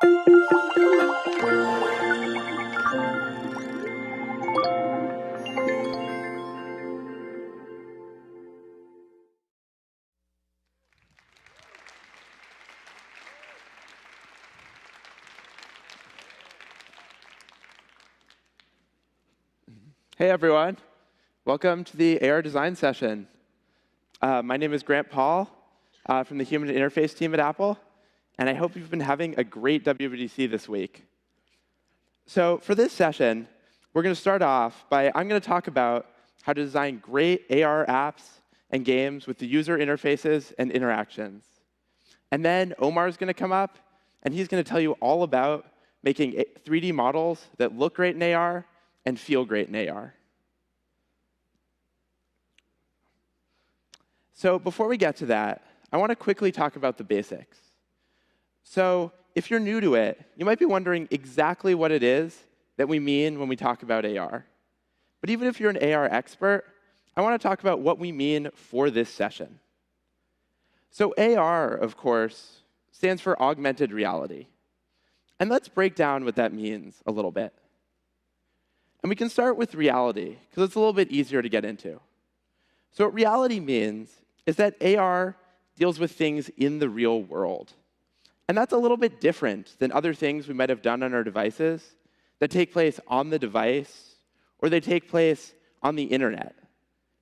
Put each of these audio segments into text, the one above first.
Hey, everyone. Welcome to the AR design session. My name is Grant Paul from the Human Interface team at Apple, and I hope you've been having a great WWDC this week. So for this session, we're going to start off by I'm going to talk about how to design great AR apps and games with the user interfaces and interactions. And then Omar is going to come up, and he's going to tell you all about making 3D models that look great in AR and feel great in AR. So before we get to that, I want to quickly talk about the basics. So if you're new to it, you might be wondering exactly what it is that we mean when we talk about AR. But even if you're an AR expert, I want to talk about what we mean for this session. So AR, of course, stands for augmented reality. And let's break down what that means a little bit. And we can start with reality, because it's a little bit easier to get into. So what reality means is that AR deals with things in the real world. And that's a little bit different than other things we might have done on our devices that take place on the device, or they take place on the internet.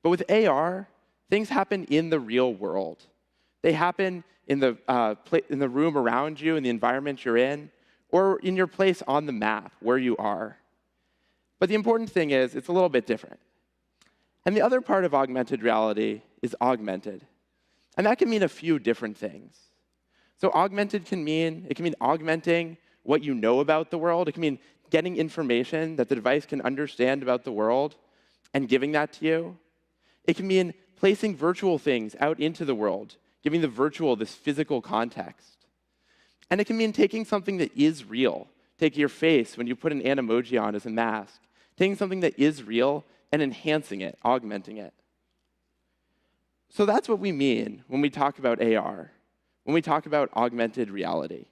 But with AR, things happen in the real world. They happen in the room around you, in the environment you're in, or in your place on the map where you are. But the important thing is, it's a little bit different. And the other part of augmented reality is augmented. And that can mean a few different things. So augmented can mean augmenting what you know about the world. It can mean getting information that the device can understand about the world and giving that to you. It can mean placing virtual things out into the world, giving the virtual this physical context. And it can mean taking something that is real, taking your face when you put an Animoji on as a mask, taking something that is real and enhancing it, augmenting it. So that's what we mean when we talk about AR, when we talk about augmented reality.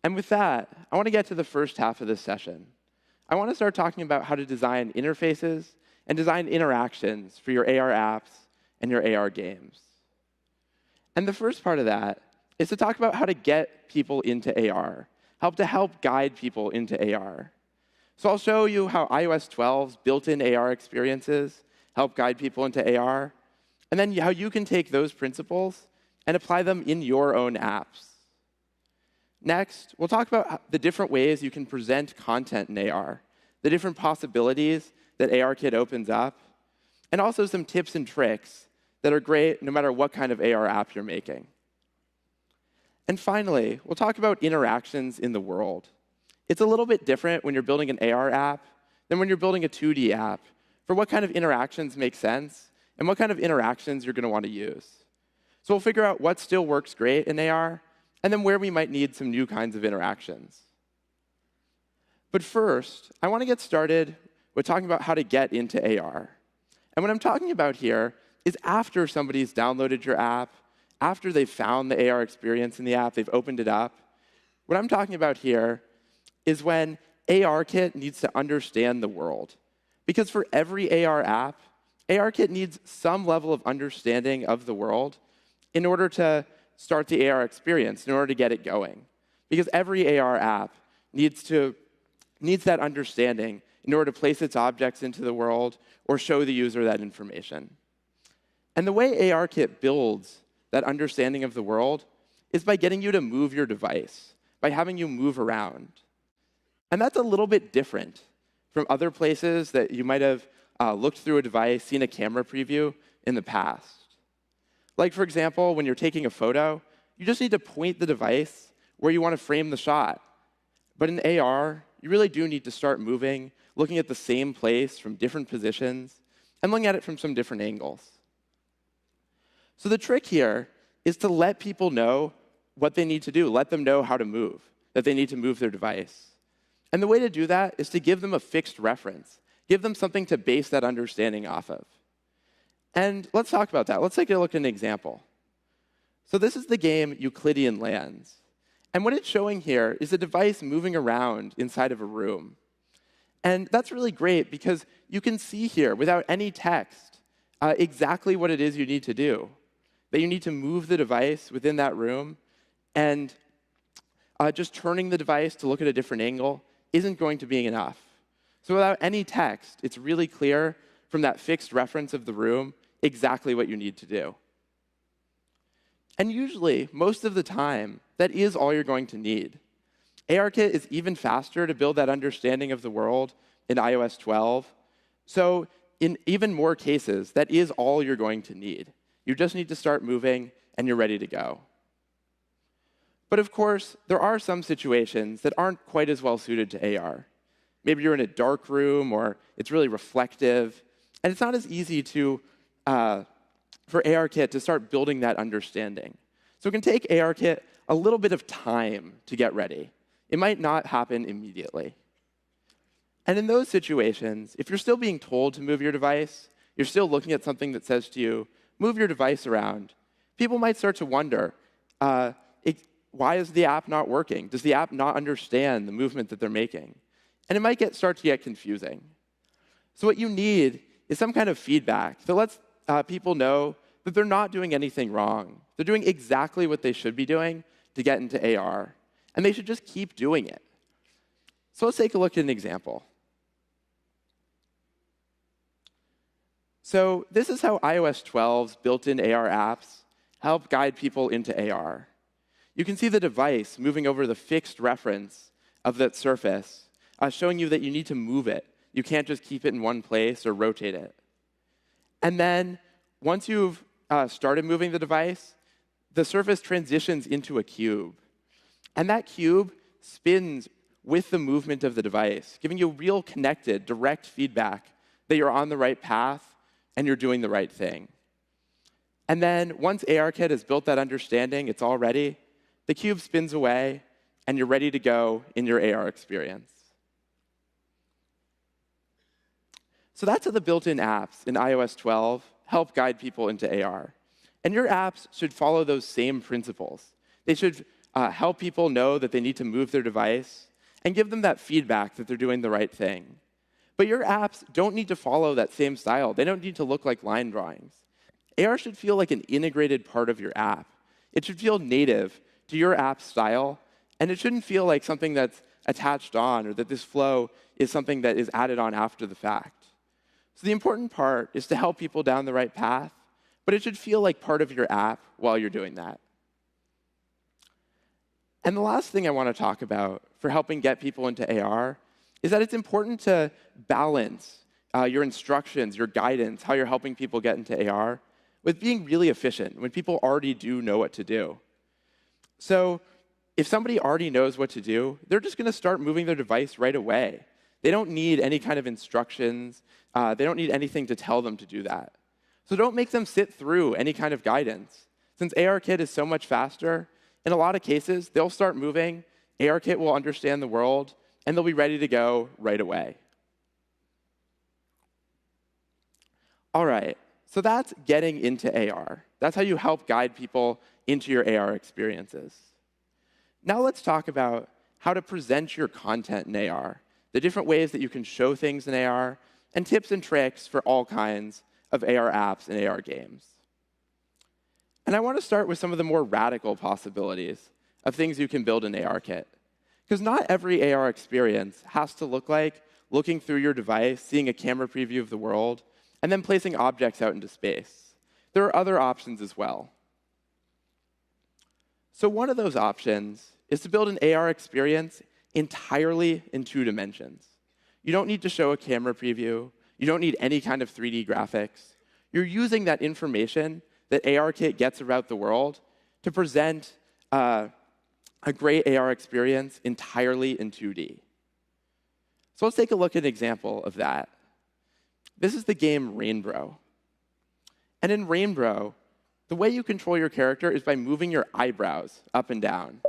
And with that, I want to get to the first half of this session. I want to start talking about how to design interfaces and design interactions for your AR apps and your AR games. And the first part of that is to talk about how to get people into AR, help guide people into AR. So I'll show you how iOS 12's built-in AR experiences help guide people into AR, and then how you can take those principles and apply them in your own apps. Next, we'll talk about the different ways you can present content in AR, the different possibilities that ARKit opens up, and also some tips and tricks that are great no matter what kind of AR app you're making. And finally, we'll talk about interactions in the world. It's a little bit different when you're building an AR app than when you're building a 2D app for what kind of interactions make sense and what kind of interactions you're going to want to use. So we'll figure out what still works great in AR and then where we might need some new kinds of interactions. But first, I want to get started with talking about how to get into AR. And what I'm talking about here is after somebody's downloaded your app, after they've found the AR experience in the app, they've opened it up. What I'm talking about here is when ARKit needs to understand the world. Because for every AR app, ARKit needs some level of understanding of the world in order to start the AR experience, in order to get it going. Because every AR app needs that understanding in order to place its objects into the world or show the user that information. And the way ARKit builds that understanding of the world is by getting you to move your device, by having you move around. And that's a little bit different from other places that you might have looked through a device, seen a camera preview in the past. Like, for example, when you're taking a photo, you just need to point the device where you want to frame the shot. But in AR, you really do need to start moving, looking at the same place from different positions, and looking at it from some different angles. So the trick here is to let people know what they need to do, let them know how to move, that they need to move their device. And the way to do that is to give them a fixed reference, give them something to base that understanding off of. And let's talk about that. Let's take a look at an example. So this is the game Euclidean Lands. And what it's showing here is a device moving around inside of a room. And that's really great because you can see here, without any text, exactly what it is you need to do. That you need to move the device within that room, and just turning the device to look at a different angle isn't going to be enough. So without any text, it's really clear from that fixed reference of the room exactly what you need to do. And usually, most of the time, that is all you're going to need. ARKit is even faster to build that understanding of the world in iOS 12. So in even more cases, that is all you're going to need. You just need to start moving, and you're ready to go. But of course, there are some situations that aren't quite as well suited to AR. Maybe you're in a dark room, or it's really reflective, and it's not as easy to for ARKit to start building that understanding. So it can take ARKit a little bit of time to get ready. It might not happen immediately. And in those situations, if you're still being told to move your device, you're still looking at something that says to you, move your device around, people might start to wonder, why is the app not working? Does the app not understand the movement that they're making? And it might start to get confusing. So what you need is some kind of feedback that lets people know that they're not doing anything wrong. They're doing exactly what they should be doing to get into AR. And they should just keep doing it. So let's take a look at an example. So this is how iOS 12's built-in AR apps help guide people into AR. You can see the device moving over the fixed reference of that surface, showing you that you need to move it. You can't just keep it in one place or rotate it. And then once you've started moving the device, the surface transitions into a cube. And that cube spins with the movement of the device, giving you real connected, direct feedback that you're on the right path and you're doing the right thing. And then once ARKit has built that understanding, it's all ready, the cube spins away, and you're ready to go in your AR experience. So that's how the built-in apps in iOS 12 help guide people into AR. And your apps should follow those same principles. They should help people know that they need to move their device and give them that feedback that they're doing the right thing. But your apps don't need to follow that same style. They don't need to look like line drawings. AR should feel like an integrated part of your app. It should feel native to your app style, and it shouldn't feel like something that's attached on or that this flow is something that is added on after the fact. So the important part is to help people down the right path, but it should feel like part of your app while you're doing that. And the last thing I want to talk about for helping get people into AR is that it's important to balance your instructions, your guidance, how you're helping people get into AR, with being really efficient when people already do know what to do. So if somebody already knows what to do, they're just going to start moving their device right away. They don't need any kind of instructions. They don't need anything to tell them to do that. So don't make them sit through any kind of guidance. Since ARKit is so much faster, in a lot of cases, they'll start moving, ARKit will understand the world, and they'll be ready to go right away. All right, so that's getting into AR. That's how you help guide people into your AR experiences. Now let's talk about how to present your content in AR, the different ways that you can show things in AR, and tips and tricks for all kinds of AR apps and AR games. And I want to start with some of the more radical possibilities of things you can build in ARKit. Because not every AR experience has to look like looking through your device, seeing a camera preview of the world, and then placing objects out into space. There are other options as well. So one of those options is to build an AR experience entirely in 2 dimensions. You don't need to show a camera preview. You don't need any kind of 3D graphics. You're using that information that ARKit gets about the world to present a great AR experience entirely in 2D. So let's take a look at an example of that. This is the game Rainbow. And in Rainbow, the way you control your character is by moving your eyebrows up and down.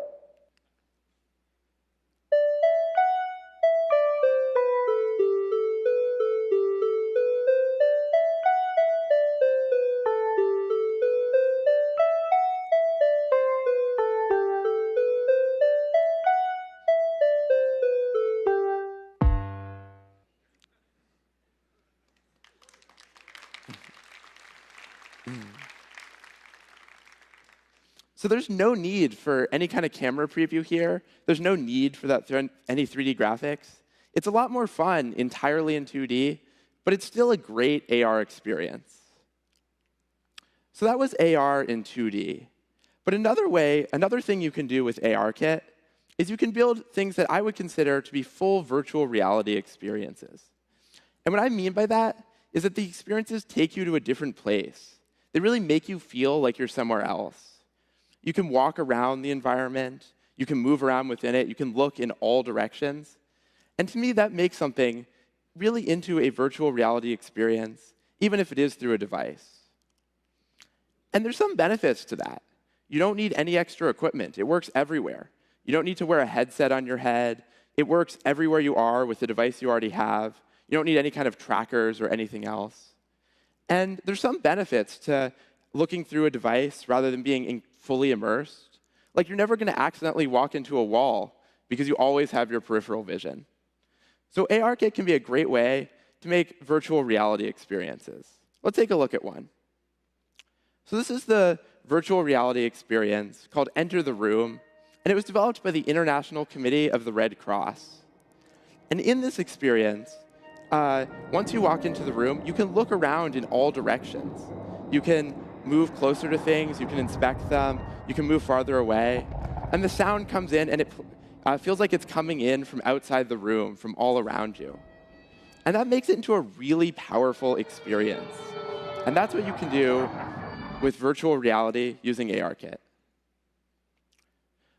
So there's no need for any kind of camera preview here. There's no need for any 3D graphics. It's a lot more fun entirely in 2D, but it's still a great AR experience. So that was AR in 2D. But another thing you can do with ARKit is you can build things that I would consider to be full virtual reality experiences. And what I mean by that is that the experiences take you to a different place. They really make you feel like you're somewhere else. You can walk around the environment. You can move around within it. You can look in all directions. And to me, that makes something really into a virtual reality experience, even if it is through a device. And there's some benefits to that. You don't need any extra equipment. It works everywhere. You don't need to wear a headset on your head. It works everywhere you are with the device you already have. You don't need any kind of trackers or anything else. And there's some benefits to looking through a device rather than being fully immersed. Like you're never going to accidentally walk into a wall because you always have your peripheral vision. So ARKit can be a great way to make virtual reality experiences. Let's take a look at one. So this is the virtual reality experience called Enter the Room, and it was developed by the International Committee of the Red Cross. And in this experience, once you walk into the room, you can look around in all directions. You can move closer to things, you can inspect them, you can move farther away, and the sound comes in and it feels like it's coming in from outside the room, from all around you. And that makes it into a really powerful experience. And that's what you can do with virtual reality using ARKit.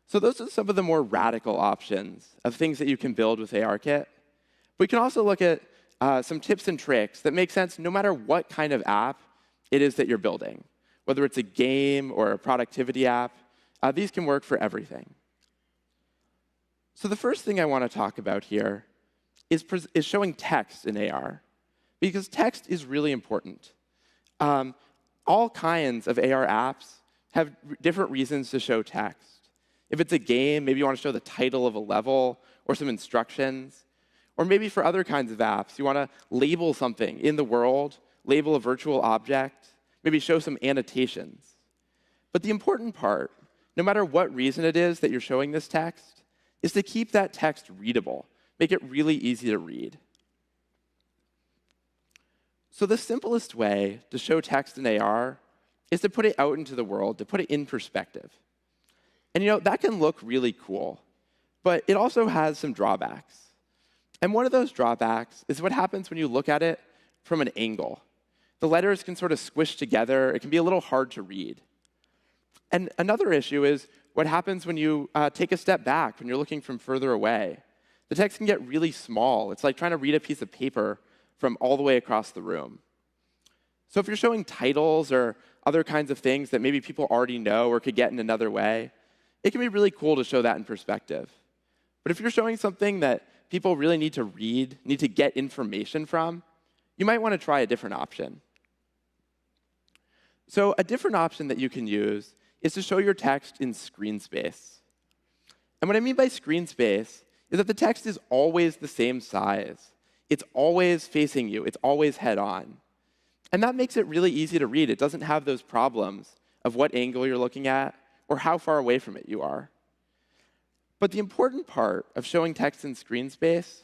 So those are some of the more radical options of things that you can build with ARKit. We can also look at some tips and tricks that make sense no matter what kind of app it is that you're building. Whether it's a game or a productivity app, these can work for everything. So the first thing I want to talk about here is showing text in AR, because text is really important. All kinds of AR apps have different reasons to show text. If it's a game, maybe you want to show the title of a level or some instructions. Or maybe for other kinds of apps, you want to label something in the world, label a virtual object, maybe show some annotations. But the important part, no matter what reason it is that you're showing this text, is to keep that text readable, make it really easy to read. So the simplest way to show text in AR is to put it out into the world, to put it in perspective. And that can look really cool, but it also has some drawbacks. And one of those drawbacks is what happens when you look at it from an angle. The letters can sort of squish together. It can be a little hard to read. And another issue is what happens when you take a step back, when you're looking from further away. The text can get really small. It's like trying to read a piece of paper from all the way across the room. So if you're showing titles or other kinds of things that maybe people already know or could get in another way, it can be really cool to show that in perspective. But if you're showing something that people really need to read, need to get information from, you might want to try a different option. So a different option that you can use is to show your text in screen space. And what I mean by screen space is that the text is always the same size. It's always facing you. It's always head on. And that makes it really easy to read. It doesn't have those problems of what angle you're looking at or how far away from it you are. But the important part of showing text in screen space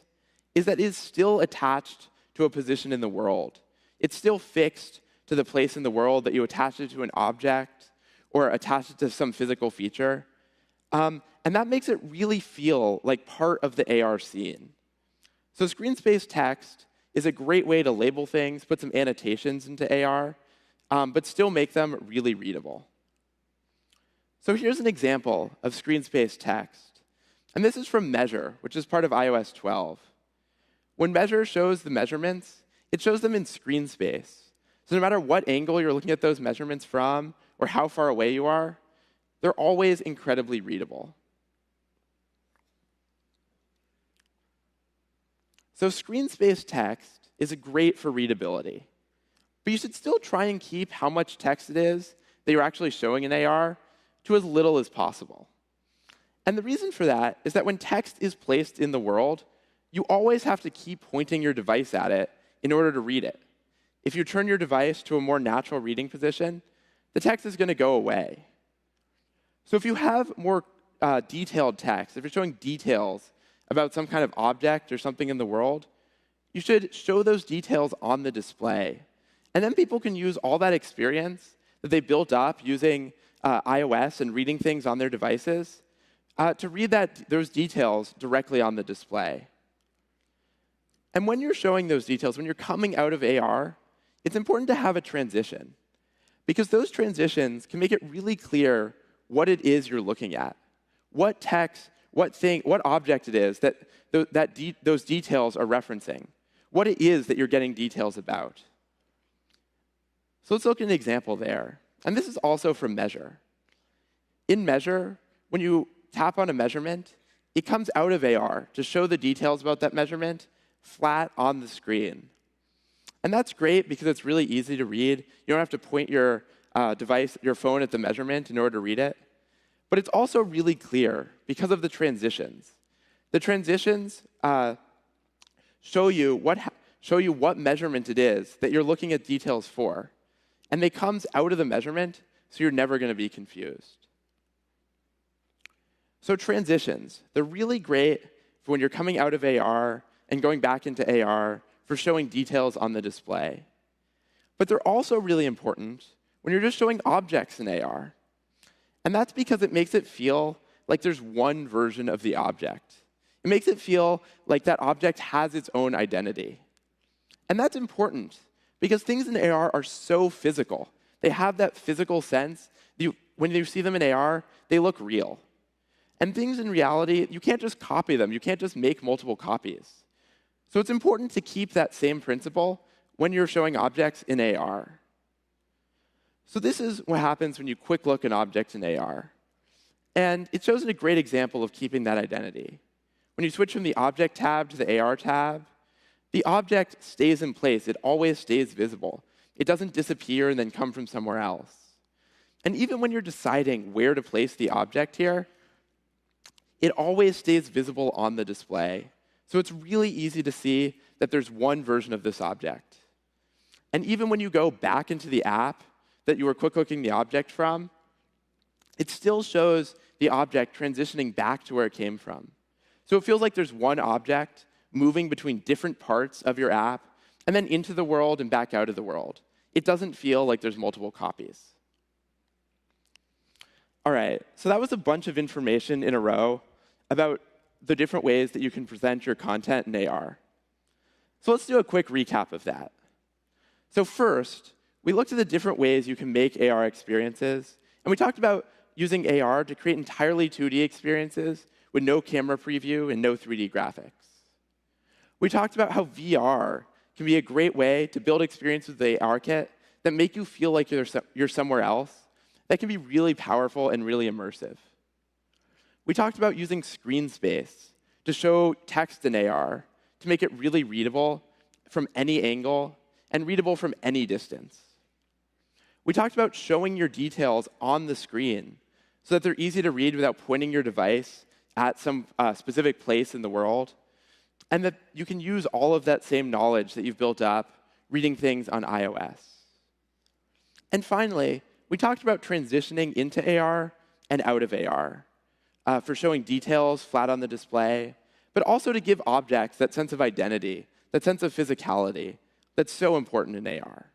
is that it is still attached to a position in the world. It's still fixed to the place in the world that you attach it to an object or attach it to some physical feature. And that makes it really feel like part of the AR scene. So screen space text is a great way to label things, put some annotations into AR, but still make them really readable. So here's an example of screen space text. And this is from Measure, which is part of iOS 12. When Measure shows the measurements, it shows them in screen space. So no matter what angle you're looking at those measurements from or how far away you are, they're always incredibly readable. So screen space text is great for readability. But you should still try and keep how much text it is that you're actually showing in AR to as little as possible. And the reason for that is that when text is placed in the world, you always have to keep pointing your device at it in order to read it. if you turn your device to a more natural reading position, the text is going to go away. So if you have more detailed text, if you're showing details about some kind of object or something in the world, you should show those details on the display. And then people can use all that experience that they built up using iOS and reading things on their devices to read those details directly on the display. And when you're showing those details, when you're coming out of AR, it's important to have a transition, because those transitions can make it really clear what it is you're looking at, what text, what object it is that those details are referencing, what it is that you're getting details about. So let's look at an example there. And this is also from Measure. In Measure, when you tap on a measurement, it comes out of AR to show the details about that measurement flat on the screen. And that's great because it's really easy to read. You don't have to point your device, your phone at the measurement in order to read it. But it's also really clear because of the transitions. The transitions show you what measurement it is that you're looking at details for. And they comes out of the measurement, so you're never going to be confused. So transitions, they're really great for when you're coming out of AR and going back into AR for showing details on the display. But they're also really important when you're just showing objects in AR. And that's because it makes it feel like there's one version of the object. It makes it feel like that object has its own identity. And that's important because things in AR are so physical. They have that physical sense. When you see them in AR, they look real. And things in reality, you can't just copy them. You can't just make multiple copies. So it's important to keep that same principle when you're showing objects in AR. So this is what happens when you quick look an object in AR. And it shows a great example of keeping that identity. When you switch from the Object tab to the AR tab, the object stays in place. It always stays visible. It doesn't disappear and then come from somewhere else. And even when you're deciding where to place the object here, it always stays visible on the display. So it's really easy to see that there's one version of this object. And even when you go back into the app that you were quick looking the object from, it still shows the object transitioning back to where it came from. So it feels like there's one object moving between different parts of your app and then into the world and back out of the world. It doesn't feel like there's multiple copies. All right, so that was a bunch of information in a row about the different ways that you can present your content in AR. So let's do a quick recap of that. So first, we looked at the different ways you can make AR experiences, and we talked about using AR to create entirely 2D experiences with no camera preview and no 3D graphics. We talked about how VR can be a great way to build experiences with the AR kit that make you feel like you're somewhere else, that can be really powerful and really immersive. We talked about using screen space to show text in AR to make it really readable from any angle and readable from any distance. We talked about showing your details on the screen so that they're easy to read without pointing your device at some specific place in the world, and that you can use all of that same knowledge that you've built up reading things on iOS. And finally, we talked about transitioning into AR and out of AR for showing details flat on the display, but also to give objects that sense of identity, that sense of physicality that's so important in AR.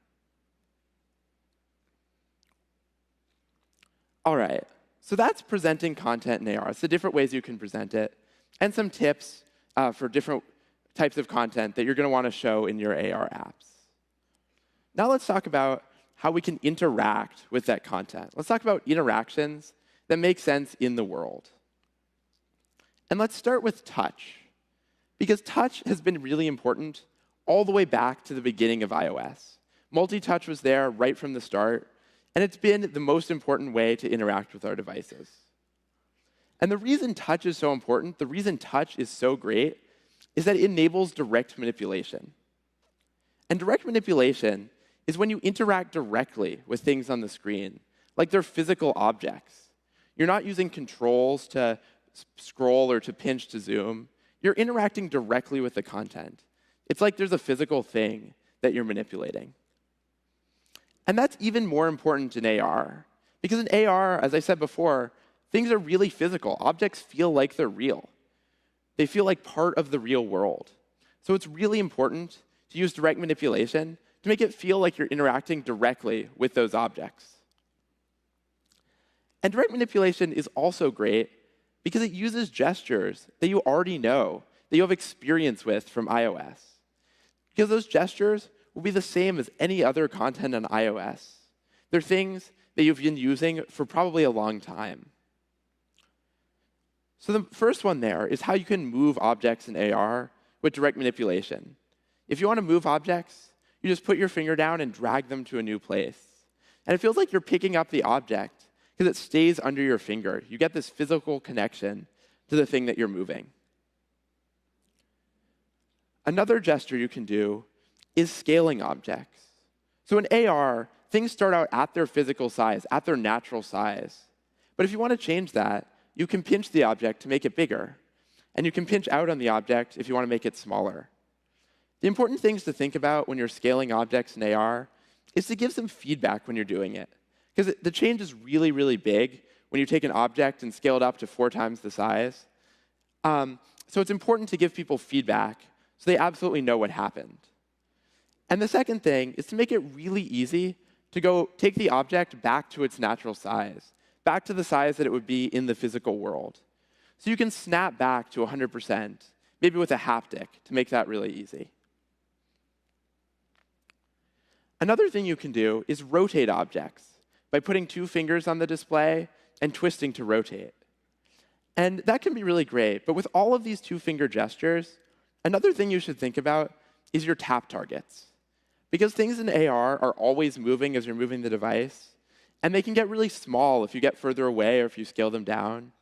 All right, so that's presenting content in AR. It's the different ways you can present it, and some tips for different types of content that you're going to want to show in your AR apps. Now let's talk about how we can interact with that content. Let's talk about interactions that make sense in the world. And let's start with touch, because touch has been really important all the way back to the beginning of iOS. Multi-touch was there right from the start, and it's been the most important way to interact with our devices. And the reason touch is so important, the reason touch is so great, is that it enables direct manipulation. And direct manipulation is when you interact directly with things on the screen, like they're physical objects. You're not using controls to scroll or to pinch to zoom. You're interacting directly with the content. It's like there's a physical thing that you're manipulating. And that's even more important in AR. Because in AR, as I said before, things are really physical. Objects feel like they're real. They feel like part of the real world. So it's really important to use direct manipulation to make it feel like you're interacting directly with those objects. And direct manipulation is also great because it uses gestures that you already know, that you have experience with from iOS. Because those gestures will be the same as any other content on iOS. They're things that you've been using for probably a long time. So the first one there is how you can move objects in AR with direct manipulation. If you want to move objects, you just put your finger down and drag them to a new place. And it feels like you're picking up the object because it stays under your finger. You get this physical connection to the thing that you're moving. Another gesture you can do is scaling objects. So in AR, things start out at their physical size, at their natural size. But if you want to change that, you can pinch the object to make it bigger. And you can pinch out on the object if you want to make it smaller. The important things to think about when you're scaling objects in AR is to give some feedback when you're doing it. Because the change is really, really big when you take an object and scale it up to 4 times the size. So it's important to give people feedback so they absolutely know what happened. And the second thing is to make it really easy to go take the object back to its natural size, back to the size that it would be in the physical world. So you can snap back to 100%, maybe with a haptic to make that really easy. Another thing you can do is rotate objects by putting 2 fingers on the display and twisting to rotate. And that can be really great, but with all of these 2-finger gestures, another thing you should think about is your tap targets. Because things in AR are always moving as you're moving the device, and they can get really small if you get further away or if you scale them down.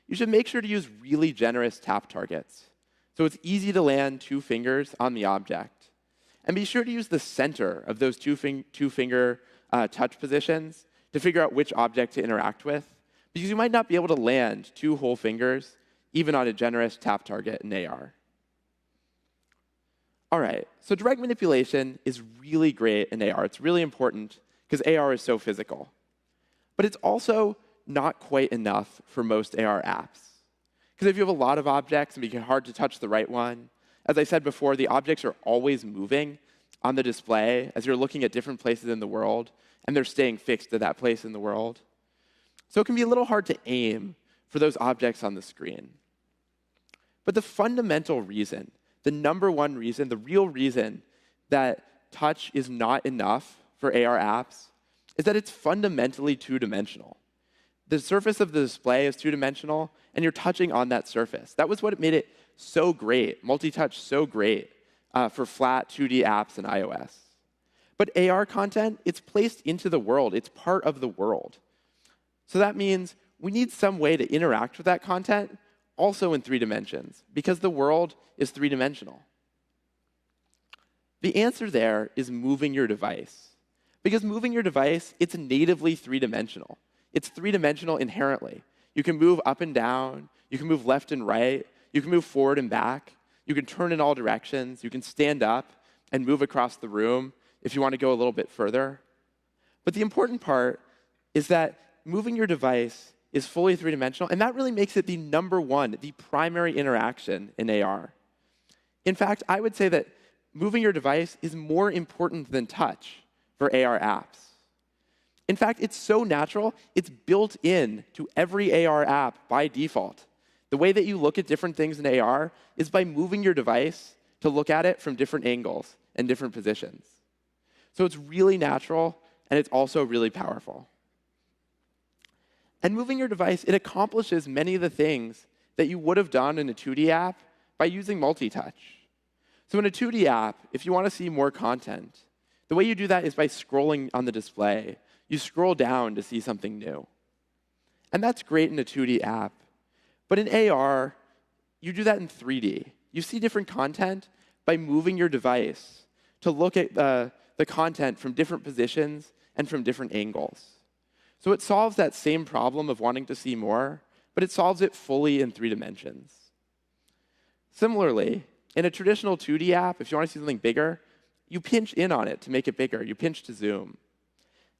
You should make sure to use really generous tap targets, so it's easy to land 2 fingers on the object. And be sure to use the center of those 2-finger touch positions to figure out which object to interact with, because you might not be able to land 2 whole fingers, even on a generous tap target in AR. All right, so direct manipulation is really great in AR. It's really important because AR is so physical. But it's also not quite enough for most AR apps. Because if you have a lot of objects and it becomes hard to touch the right one, as I said before, the objects are always moving on the display as you're looking at different places in the world, and they're staying fixed to that place in the world. So it can be a little hard to aim for those objects on the screen. But the fundamental reason, the number one reason, the real reason that touch is not enough for AR apps is that it's fundamentally 2-dimensional. The surface of the display is 2-dimensional, and you're touching on that surface. That was what made it so great, multi-touch so great for flat 2D apps in iOS. But AR content, it's placed into the world. It's part of the world. So that means we need some way to interact with that content also in 3 dimensions, because the world is 3-dimensional. The answer there is moving your device. Because moving your device, it's natively 3-dimensional. It's 3-dimensional inherently. You can move up and down. You can move left and right. You can move forward and back. You can turn in all directions. You can stand up and move across the room if you want to go a little bit further. But the important part is that moving your device is fully 3-dimensional, and that really makes it the number one, the primary interaction in AR. In fact, I would say that moving your device is more important than touch for AR apps. In fact, it's so natural, it's built in to every AR app by default. The way that you look at different things in AR is by moving your device to look at it from different angles and different positions. So it's really natural, and it's also really powerful. And moving your device, it accomplishes many of the things that you would have done in a 2D app by using multi-touch. So in a 2D app, if you want to see more content, the way you do that is by scrolling on the display. You scroll down to see something new. And that's great in a 2D app. But in AR, you do that in 3D. You see different content by moving your device to look at the content from different positions and from different angles. So it solves that same problem of wanting to see more, but it solves it fully in 3 dimensions. Similarly, in a traditional 2D app, if you want to see something bigger, you pinch in on it to make it bigger. You pinch to zoom.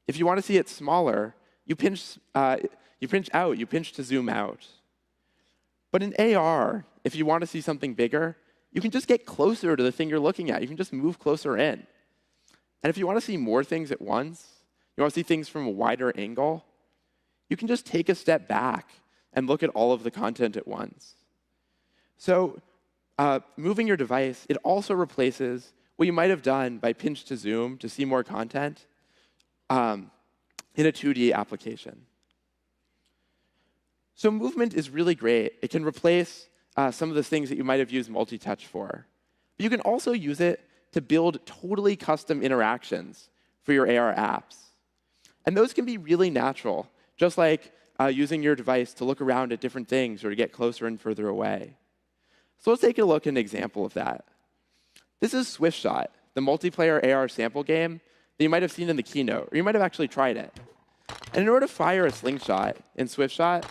If you want to see it smaller, you pinch out, you pinch to zoom out. But in AR, if you want to see something bigger, you can just get closer to the thing you're looking at. You can just move closer in. And if you want to see more things at once, you want to see things from a wider angle, you can just take a step back and look at all of the content at once. So moving your device, it also replaces what you might have done by pinch to zoom to see more content in a 2D application. So movement is really great. It can replace some of the things that you might have used multi-touch for. But you can also use it to build totally custom interactions for your AR apps. And those can be really natural, just like using your device to look around at different things or to get closer and further away. So let's take a look at an example of that. This is SwiftShot, the multiplayer AR sample game that you might have seen in the keynote, or you might have actually tried it. And in order to fire a slingshot in SwiftShot,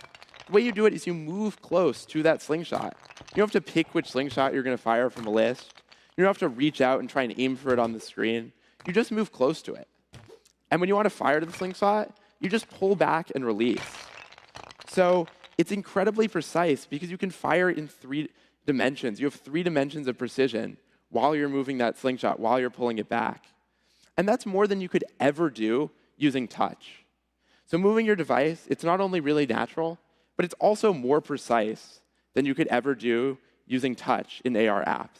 the way you do it is you move close to that slingshot. You don't have to pick which slingshot you're going to fire from a list. You don't have to reach out and try and aim for it on the screen. You just move close to it. And when you want to fire to the slingshot, you just pull back and release. So it's incredibly precise because you can fire in 3 dimensions. You have 3 dimensions of precision while you're moving that slingshot, while you're pulling it back. And that's more than you could ever do using touch. So moving your device, it's not only really natural, but it's also more precise than you could ever do using touch in AR apps.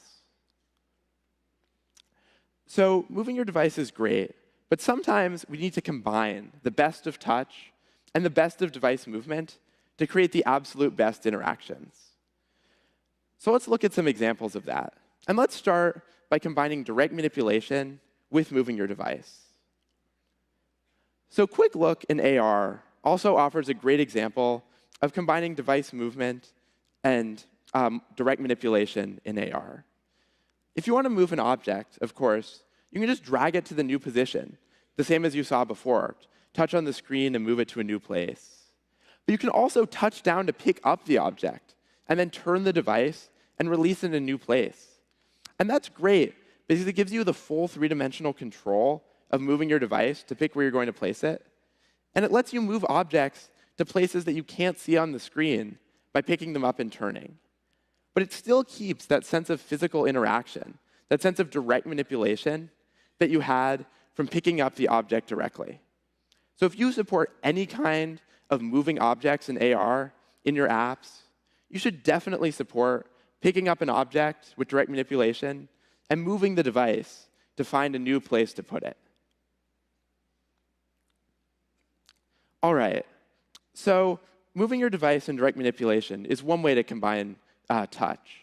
So moving your device is great, but sometimes we need to combine the best of touch and the best of device movement to create the absolute best interactions. So let's look at some examples of that. And let's start by combining direct manipulation with moving your device. So Quick Look in AR also offers a great example of combining device movement and direct manipulation in AR. If you want to move an object, of course, you can just drag it to the new position, the same as you saw before. Touch on the screen and move it to a new place. But you can also touch down to pick up the object and then turn the device and release it in a new place. And that's great because it gives you the full 3-dimensional control of moving your device to pick where you're going to place it. And it lets you move objects to places that you can't see on the screen by picking them up and turning. But it still keeps that sense of physical interaction, that sense of direct manipulation that you had from picking up the object directly. So if you support any kind of moving objects in AR in your apps, you should definitely support picking up an object with direct manipulation and moving the device to find a new place to put it. All right, so moving your device and direct manipulation is one way to combine touch.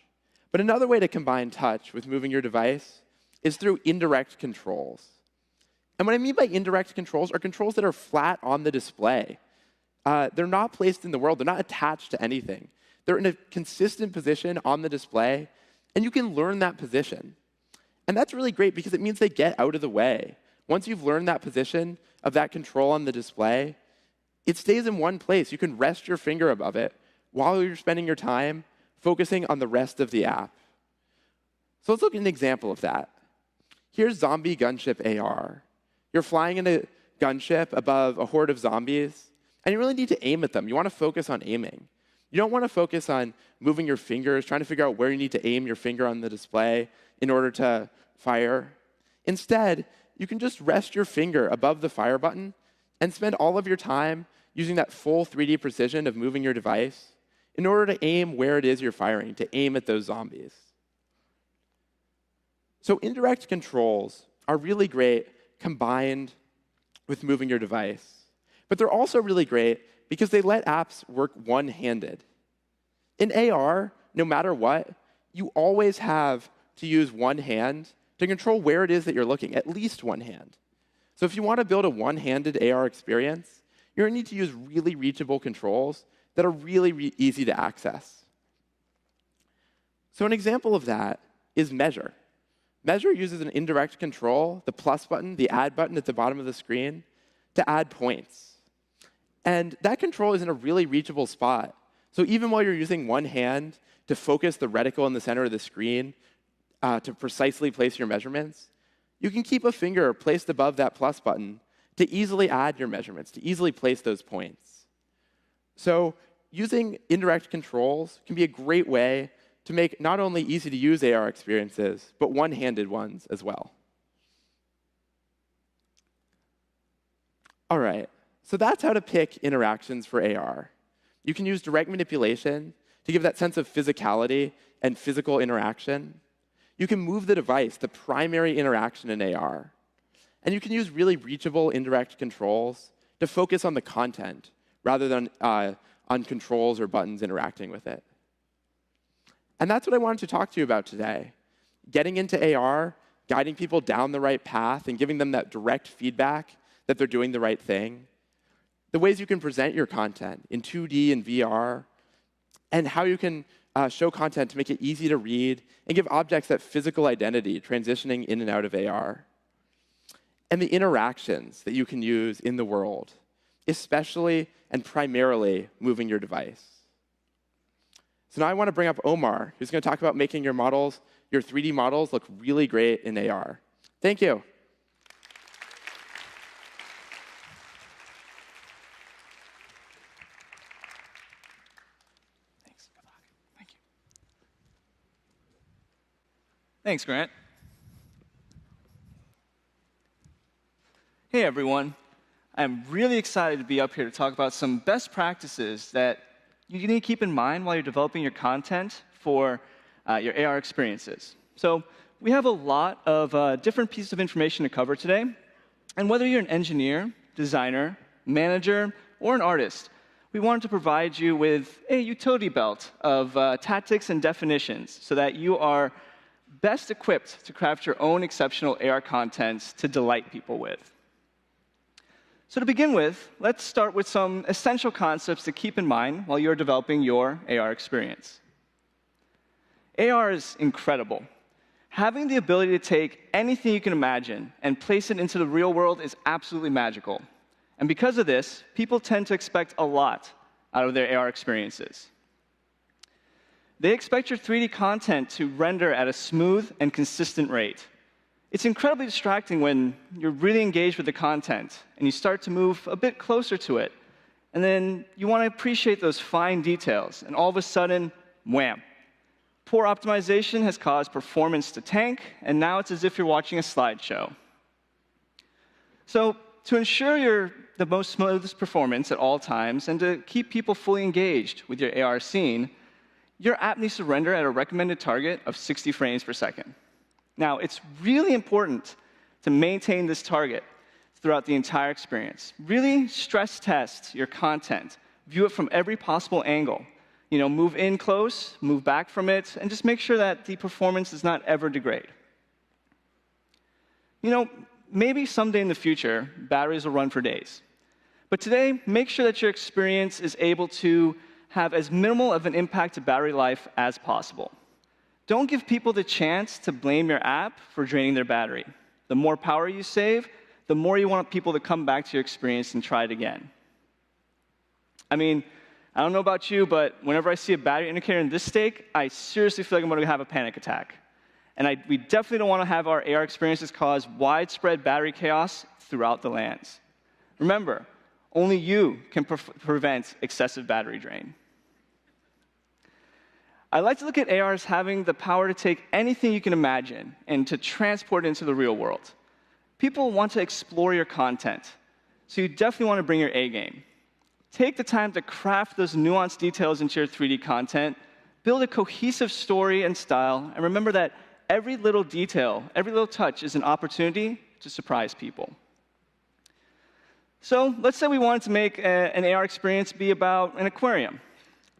But another way to combine touch with moving your device is through indirect controls. And what I mean by indirect controls are controls that are flat on the display. They're not placed in the world. They're not attached to anything. They're in a consistent position on the display, and you can learn that position. And that's really great because it means they get out of the way. Once you've learned that position of that control on the display, it stays in one place. You can rest your finger above it while you're spending your time focusing on the rest of the app. So let's look at an example of that. Here's Zombie Gunship AR. You're flying in a gunship above a horde of zombies, and you really need to aim at them. You want to focus on aiming. You don't want to focus on moving your fingers, trying to figure out where you need to aim your finger on the display in order to fire. Instead, you can just rest your finger above the fire button and spend all of your time using that full 3D precision of moving your device in order to aim where it is you're firing, to aim at those zombies. So indirect controls are really great combined with moving your device. But they're also really great because they let apps work one-handed. In AR, no matter what, you always have to use one hand to control where it is that you're looking, at least one hand. So if you want to build a one-handed AR experience, you're going to need to use really reachable controls that are really easy to access. So an example of that is Measure. Measure uses an indirect control, the plus button, the add button at the bottom of the screen, to add points. And that control is in a really reachable spot. So even while you're using one hand to focus the reticle in the center of the screen to precisely place your measurements, you can keep a finger placed above that plus button to easily add your measurements, to easily place those points. So using indirect controls can be a great way to make not only easy-to-use AR experiences, but one-handed ones as well. All right, so that's how to pick interactions for AR. You can use direct manipulation to give that sense of physicality and physical interaction. You can move the device, the primary interaction in AR. And you can use really reachable indirect controls to focus on the content rather than on controls or buttons interacting with it. And that's what I wanted to talk to you about today. Getting into AR, guiding people down the right path, and giving them that direct feedback that they're doing the right thing. The ways you can present your content in 2D and VR, and how you can show content to make it easy to read and give objects that physical identity transitioning in and out of AR. And the interactions that you can use in the world, especially and primarily moving your device. So now I want to bring up Omar, who's going to talk about making your models, your 3D models, look really great in AR. Thank you. Thanks. Thank you. Thanks, Grant. Hey, everyone. I'm really excited to be up here to talk about some best practices that you need to keep in mind while you're developing your content for your AR experiences. So we have a lot of different pieces of information to cover today. And whether you're an engineer, designer, manager, or an artist, we wanted to provide you with a utility belt of tactics and definitions so that you are best equipped to craft your own exceptional AR content to delight people with. So to begin with, let's start with some essential concepts to keep in mind while you're developing your AR experience. AR is incredible. Having the ability to take anything you can imagine and place it into the real world is absolutely magical. And because of this, people tend to expect a lot out of their AR experiences. They expect your 3D content to render at a smooth and consistent rate. It's incredibly distracting when you're really engaged with the content and you start to move a bit closer to it. And then you want to appreciate those fine details. And all of a sudden, wham. Poor optimization has caused performance to tank, and now it's as if you're watching a slideshow. So to ensure you're the most smoothest performance at all times and to keep people fully engaged with your AR scene, your app needs to render at a recommended target of 60 frames per second. Now, it's really important to maintain this target throughout the entire experience. Really stress test your content. View it from every possible angle. Move in close, move back from it, and just make sure that the performance does not ever degrade. Maybe someday in the future, batteries will run for days. But today, make sure that your experience is able to have as minimal of an impact to battery life as possible. Don't give people the chance to blame your app for draining their battery. The more power you save, the more you want people to come back to your experience and try it again. I mean, I don't know about you, but whenever I see a battery indicator in this state, I seriously feel like I'm going to have a panic attack. And we definitely don't want to have our AR experiences cause widespread battery chaos throughout the lands. Remember, only you can prevent excessive battery drain. I like to look at AR as having the power to take anything you can imagine and to transport it into the real world. People want to explore your content, so you definitely want to bring your A game. Take the time to craft those nuanced details into your 3D content, build a cohesive story and style, and remember that every little detail, every little touch is an opportunity to surprise people. So let's say we wanted to make an AR experience be about an aquarium.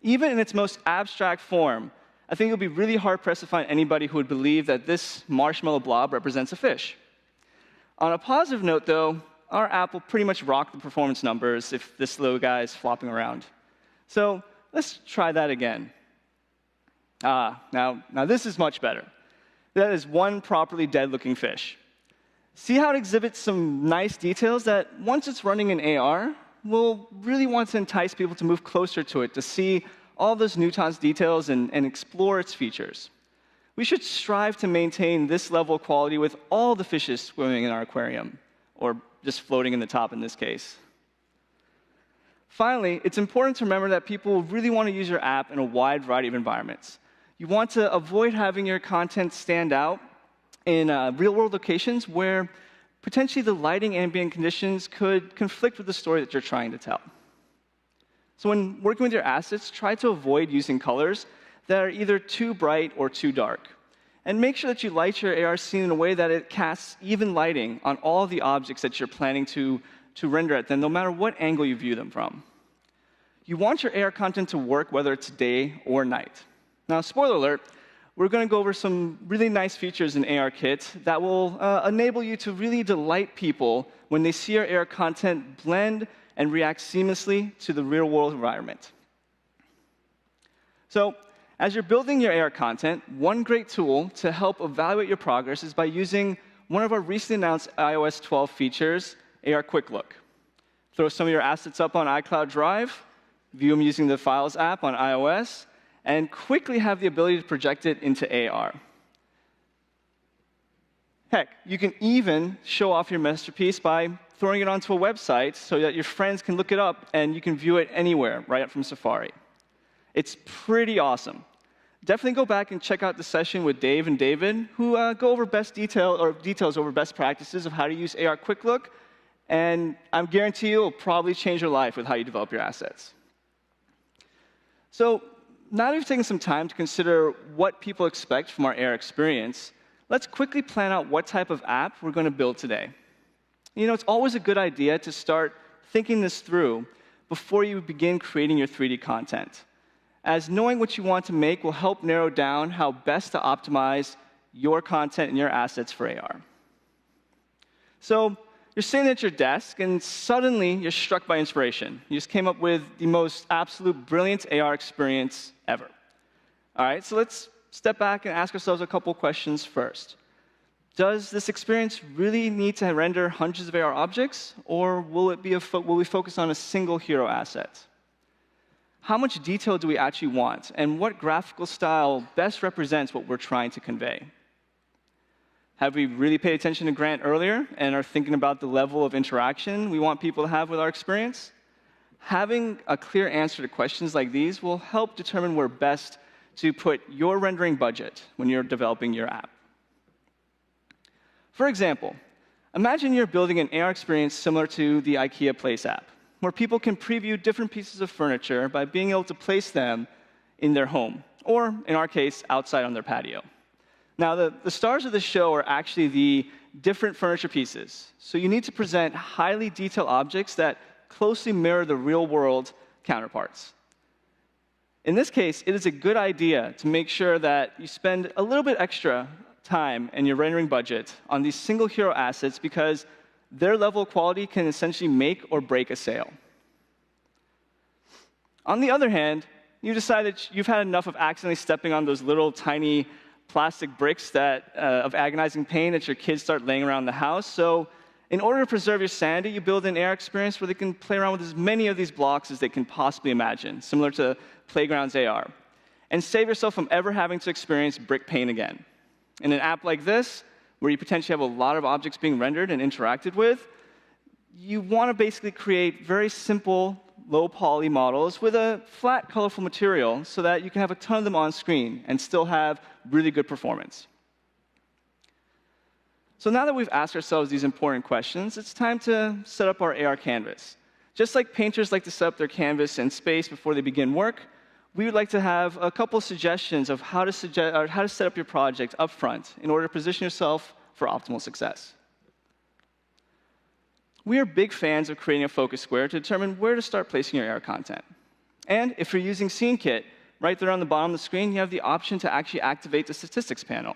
Even in its most abstract form, I think it would be really hard-pressed to find anybody who would believe that this marshmallow blob represents a fish. On a positive note, though, our app will pretty much rock the performance numbers if this little guy is flopping around. So let's try that again. Now this is much better. That is one properly dead-looking fish. See how it exhibits some nice details that, once it's running in AR, we'll really want to entice people to move closer to it, to see all those nuanced details and explore its features. We should strive to maintain this level of quality with all the fishes swimming in our aquarium. or just floating in the top in this case. Finally, it's important to remember that people really want to use your app in a wide variety of environments. You want to avoid having your content stand out in real-world locations where potentially the lighting and ambient conditions could conflict with the story that you're trying to tell. So when working with your assets, try to avoid using colors that are either too bright or too dark. And make sure that you light your AR scene in a way that it casts even lighting on all of the objects that you're planning to render at them, no matter what angle you view them from. You want your AR content to work whether it's day or night. Now, spoiler alert, we're going to go over some really nice features in ARKit that will enable you to really delight people when they see your AR content blend and react seamlessly to the real-world environment. So, as you're building your AR content, one great tool to help evaluate your progress is by using one of our recently announced iOS 12 features, AR Quick Look. Throw some of your assets up on iCloud Drive, view them using the Files app on iOS, and quickly have the ability to project it into AR. Heck, you can even show off your masterpiece by throwing it onto a website so that your friends can look it up and you can view it anywhere, right up from Safari. It's pretty awesome. Definitely go back and check out the session with Dave and David, who go over details over best practices of how to use AR Quick Look, and I guarantee you it'll probably change your life with how you develop your assets. So now that we've taken some time to consider what people expect from our AR experience, let's quickly plan out what type of app we're going to build today. You know, it's always a good idea to start thinking this through before you begin creating your 3D content, as knowing what you want to make will help narrow down how best to optimize your content and your assets for AR. So you're sitting at your desk, and suddenly you're struck by inspiration. You just came up with the most absolute brilliant AR experience ever. All right, so let's step back and ask ourselves a couple questions first. Does this experience really need to render hundreds of AR objects, or will we focus on a single hero asset? How much detail do we actually want, and what graphical style best represents what we're trying to convey? Have we really paid attention to Grant earlier and are thinking about the level of interaction we want people to have with our experience? Having a clear answer to questions like these will help determine where best to put your rendering budget when you're developing your app. For example, imagine you're building an AR experience similar to the IKEA Place app, where people can preview different pieces of furniture by being able to place them in their home, or in our case, outside on their patio. Now, the stars of the show are actually the different furniture pieces, so you need to present highly detailed objects that closely mirror the real-world counterparts. In this case, it is a good idea to make sure that you spend a little bit extra time in your rendering budget on these single hero assets because their level of quality can essentially make or break a sale. On the other hand, you decide that you've had enough of accidentally stepping on those little tiny plastic bricks of agonizing pain that your kids start laying around the house. So in order to preserve your sanity, you build an AR experience where they can play around with as many of these blocks as they can possibly imagine, similar to Playground's AR, and save yourself from ever having to experience brick pain again. In an app like this, where you potentially have a lot of objects being rendered and interacted with, you want to basically create very simple, low-poly models with a flat, colorful material so that you can have a ton of them on screen and still have really good performance. So now that we've asked ourselves these important questions, it's time to set up our AR canvas. Just like painters like to set up their canvas and space before they begin work, we would like to have a couple suggestions of how to set up your project up front in order to position yourself for optimal success. We are big fans of creating a focus square to determine where to start placing your AR content. And if you're using SceneKit, right there on the bottom of the screen, you have the option to actually activate the statistics panel.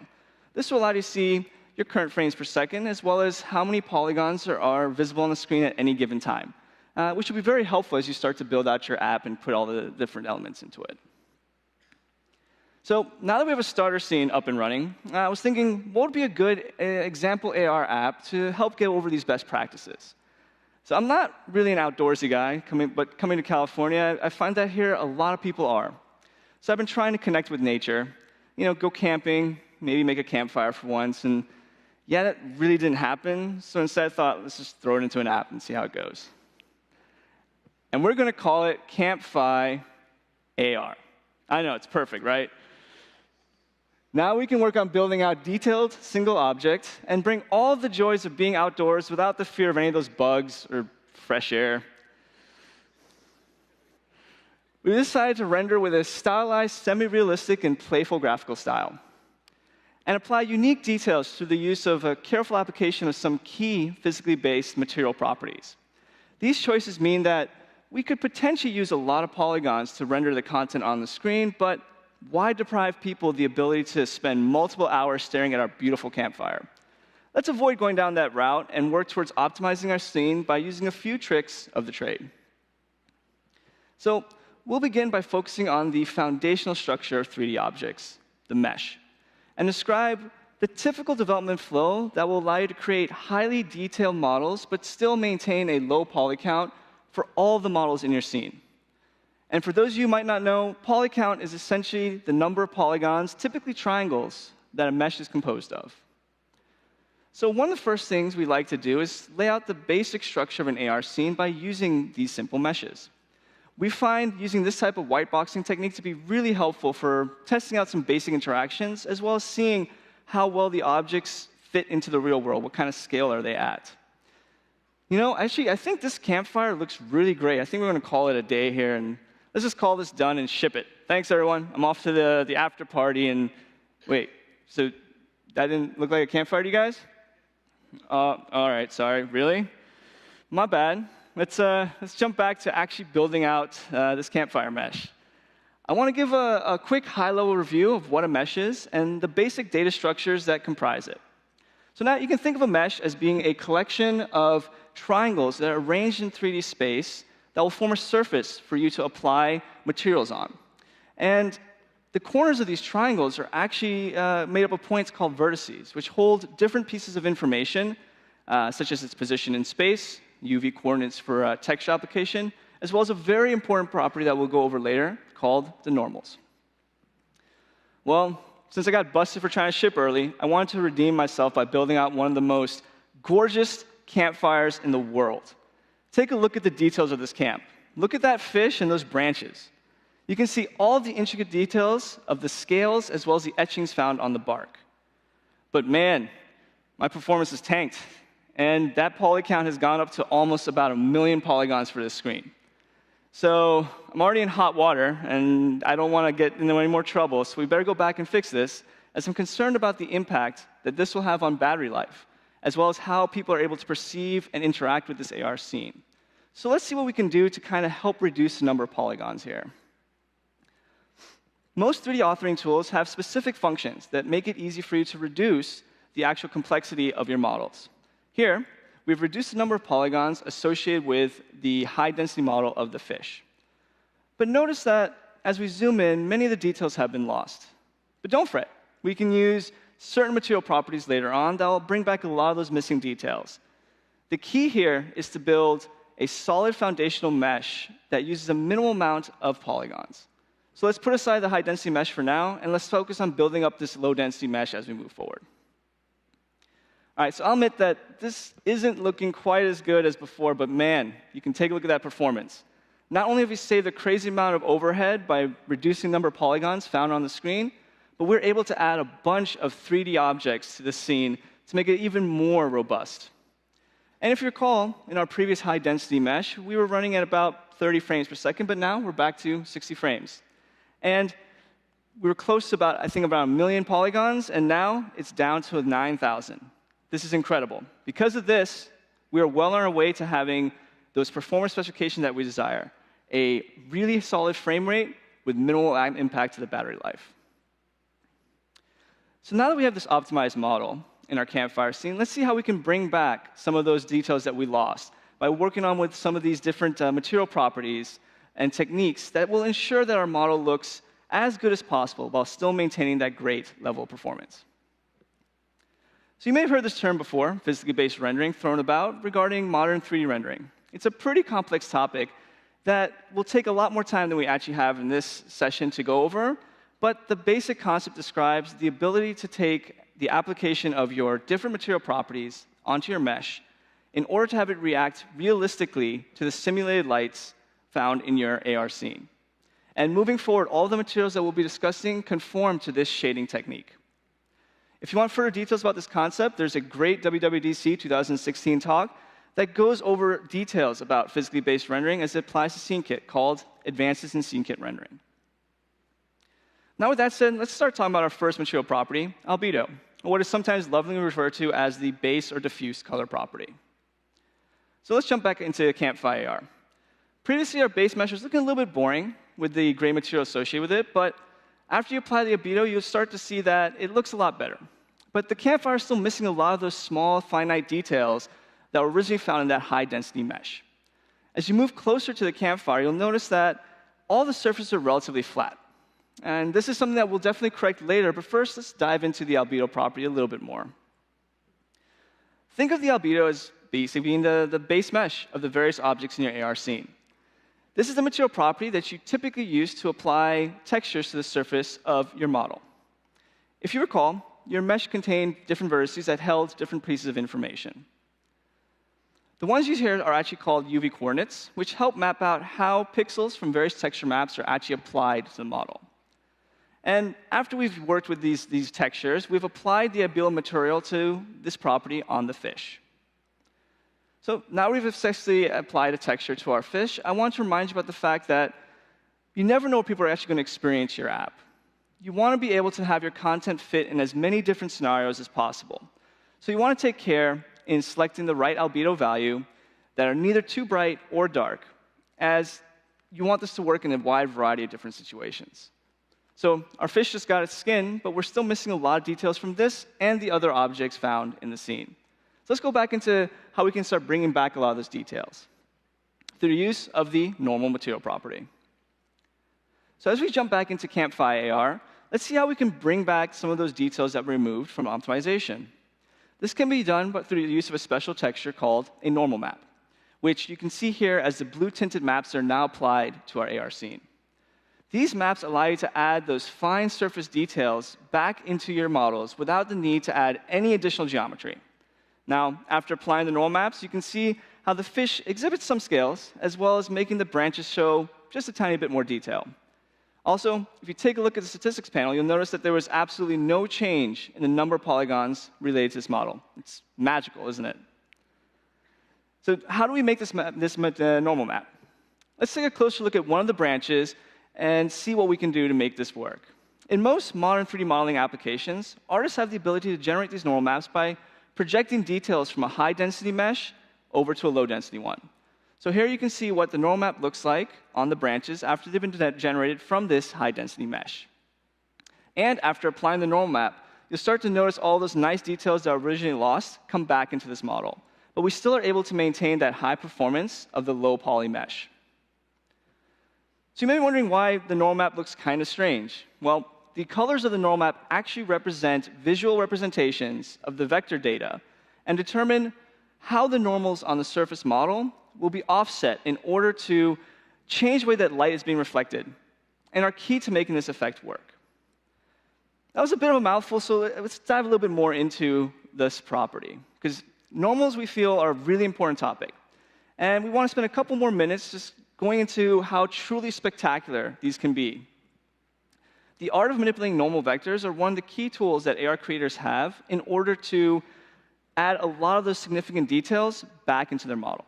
This will allow you to see your current frames per second, as well as how many polygons are visible on the screen at any given time, which will be very helpful as you start to build out your app and put all the different elements into it. So now that we have a starter scene up and running, I was thinking, what would be a good example AR app to help get over these best practices? So I'm not really an outdoorsy guy, but coming to California, I find that here a lot of people are. So I've been trying to connect with nature, go camping, maybe make a campfire for once, and yeah, that really didn't happen. So instead I thought, let's just throw it into an app and see how it goes. And we're going to call it Campfi AR. I know, it's perfect, right? Now we can work on building out detailed single objects and bring all the joys of being outdoors without the fear of any of those bugs or fresh air. We decided to render with a stylized, semi-realistic, and playful graphical style, and apply unique details through the use of a careful application of some key physically based material properties. These choices mean that we could potentially use a lot of polygons to render the content on the screen, but why deprive people the ability to spend multiple hours staring at our beautiful campfire? Let's avoid going down that route and work towards optimizing our scene by using a few tricks of the trade. So we'll begin by focusing on the foundational structure of 3D objects, the mesh, and describe the typical development flow that will allow you to create highly detailed models but still maintain a low poly count for all the models in your scene. And for those of you who might not know, poly count is essentially the number of polygons, typically triangles, that a mesh is composed of. So one of the first things we like to do is lay out the basic structure of an AR scene by using these simple meshes. We find using this type of whiteboxing technique to be really helpful for testing out some basic interactions, as well as seeing how well the objects fit into the real world. What kind of scale are they at? You know, actually, I think this campfire looks really great. I think we're going to call it a day here, and let's just call this done and ship it. Thanks, everyone. I'm off to the after party, and wait, so that didn't look like a campfire to you guys? All right, sorry. Really? My bad. Let's jump back to actually building out this campfire mesh. I want to give a quick high-level review of what a mesh is and the basic data structures that comprise it. So now you can think of a mesh as being a collection of triangles that are arranged in 3D space that will form a surface for you to apply materials on. And the corners of these triangles are actually made up of points called vertices, which hold different pieces of information, such as its position in space, UV coordinates for texture application, as well as a very important property that we'll go over later called the normals. Well, since I got busted for trying to ship early, I wanted to redeem myself by building out one of the most gorgeous campfires in the world. Take a look at the details of this camp. Look at that fish and those branches. You can see all the intricate details of the scales as well as the etchings found on the bark. But man, my performance is tanked. And that poly count has gone up to almost about 1 million polygons for this screen. So I'm already in hot water, and I don't want to get into any more trouble, so we better go back and fix this, as I'm concerned about the impact that this will have on battery life, as well as how people are able to perceive and interact with this AR scene. So let's see what we can do to kind of help reduce the number of polygons here. Most 3D authoring tools have specific functions that make it easy for you to reduce the actual complexity of your models. Here, we've reduced the number of polygons associated with the high-density model of the fish. But notice that as we zoom in, many of the details have been lost. But don't fret. We can use certain material properties later on that will bring back a lot of those missing details. The key here is to build a solid foundational mesh that uses a minimal amount of polygons. So let's put aside the high-density mesh for now, and let's focus on building up this low-density mesh as we move forward. All right, so I'll admit that this isn't looking quite as good as before, but man, you can take a look at that performance. Not only have we saved a crazy amount of overhead by reducing the number of polygons found on the screen, but we're able to add a bunch of 3D objects to the scene to make it even more robust. And if you recall, in our previous high-density mesh, we were running at about 30 frames per second, but now we're back to 60 frames. And we were close to about 1 million polygons, and now it's down to 9,000. This is incredible. Because of this, we are well on our way to having those performance specifications that we desire, a really solid frame rate with minimal impact to the battery life. So now that we have this optimized model in our campfire scene, let's see how we can bring back some of those details that we lost by working on with some of these different material properties and techniques that will ensure that our model looks as good as possible while still maintaining that great level of performance. So you may have heard this term before, physically based rendering, thrown about regarding modern 3D rendering. It's a pretty complex topic that will take a lot more time than we actually have in this session to go over, but the basic concept describes the ability to take the application of your different material properties onto your mesh in order to have it react realistically to the simulated lights found in your AR scene. And moving forward, all the materials that we'll be discussing conform to this shading technique. If you want further details about this concept, there's a great WWDC 2016 talk that goes over details about physically based rendering as it applies to SceneKit, called Advances in SceneKit Rendering. Now, with that said, let's start talking about our first material property, albedo, or what is sometimes lovingly referred to as the base or diffuse color property. So let's jump back into Campfire AR. Previously, our base mesh was looking a little bit boring with the gray material associated with it, but after you apply the albedo, you'll start to see that it looks a lot better. But the Campfire is still missing a lot of those small, finite details that were originally found in that high-density mesh. As you move closer to the Campfire, you'll notice that all the surfaces are relatively flat. And this is something that we'll definitely correct later, but first, let's dive into the albedo property a little bit more. Think of the albedo as basically being the base mesh of the various objects in your AR scene. This is the material property that you typically use to apply textures to the surface of your model. If you recall, your mesh contained different vertices that held different pieces of information. The ones used here are actually called UV coordinates, which help map out how pixels from various texture maps are actually applied to the model. And after we've worked with these textures, we've applied the albedo material to this property on the fish. So now we've successfully applied a texture to our fish, I want to remind you about the fact that you never know what people are actually going to experience your app. You want to be able to have your content fit in as many different scenarios as possible. So you want to take care in selecting the right albedo value that are neither too bright or dark, as you want this to work in a wide variety of different situations. So our fish just got its skin, but we're still missing a lot of details from this and the other objects found in the scene. So let's go back into how we can start bringing back a lot of those details through the use of the normal material property. So as we jump back into Campfire AR, let's see how we can bring back some of those details that were removed from optimization. This can be done through the use of a special texture called a normal map, which you can see here as the blue tinted maps are now applied to our AR scene. These maps allow you to add those fine surface details back into your models without the need to add any additional geometry. Now, after applying the normal maps, you can see how the fish exhibits some scales, as well as making the branches show just a tiny bit more detail. Also, if you take a look at the statistics panel, you'll notice that there was absolutely no change in the number of polygons related to this model. It's magical, isn't it? So how do we make this normal map? Let's take a closer look at one of the branches and see what we can do to make this work. In most modern 3D modeling applications, artists have the ability to generate these normal maps by projecting details from a high-density mesh over to a low-density one. So here you can see what the normal map looks like on the branches after they've been generated from this high-density mesh. And after applying the normal map, you'll start to notice all those nice details that were originally lost come back into this model. But we still are able to maintain that high performance of the low-poly mesh. So you may be wondering why the normal map looks kind of strange. Well, the colors of the normal map actually represent visual representations of the vector data and determine how the normals on the surface model will be offset in order to change the way that light is being reflected, and are key to making this effect work. That was a bit of a mouthful, so let's dive a little bit more into this property, because normals, we feel, are a really important topic. And we want to spend a couple more minutes just going into how truly spectacular these can be. The art of manipulating normal vectors are one of the key tools that AR creators have in order to add a lot of those significant details back into their model.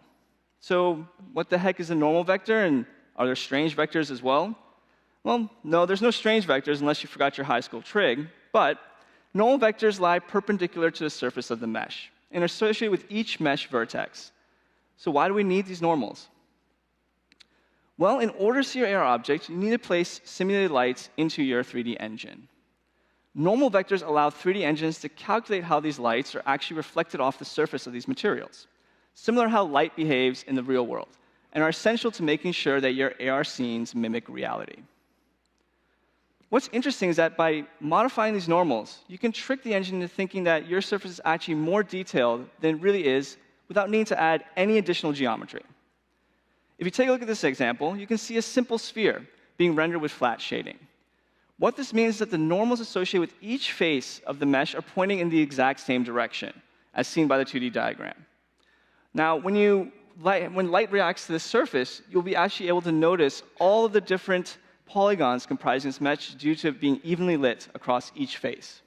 So what the heck is a normal vector, and are there strange vectors as well? Well, no, there's no strange vectors unless you forgot your high school trig, but normal vectors lie perpendicular to the surface of the mesh and are associated with each mesh vertex. So why do we need these normals? Well, in order to see your AR object, you need to place simulated lights into your 3D engine. Normal vectors allow 3D engines to calculate how these lights are actually reflected off the surface of these materials, similar to how light behaves in the real world, and are essential to making sure that your AR scenes mimic reality. What's interesting is that by modifying these normals, you can trick the engine into thinking that your surface is actually more detailed than it really is without needing to add any additional geometry. If you take a look at this example, you can see a simple sphere being rendered with flat shading. What this means is that the normals associated with each face of the mesh are pointing in the exact same direction, as seen by the 2D diagram. Now, when light reacts to this surface, you'll be actually able to notice all of the different polygons comprising this mesh due to it being evenly lit across each face.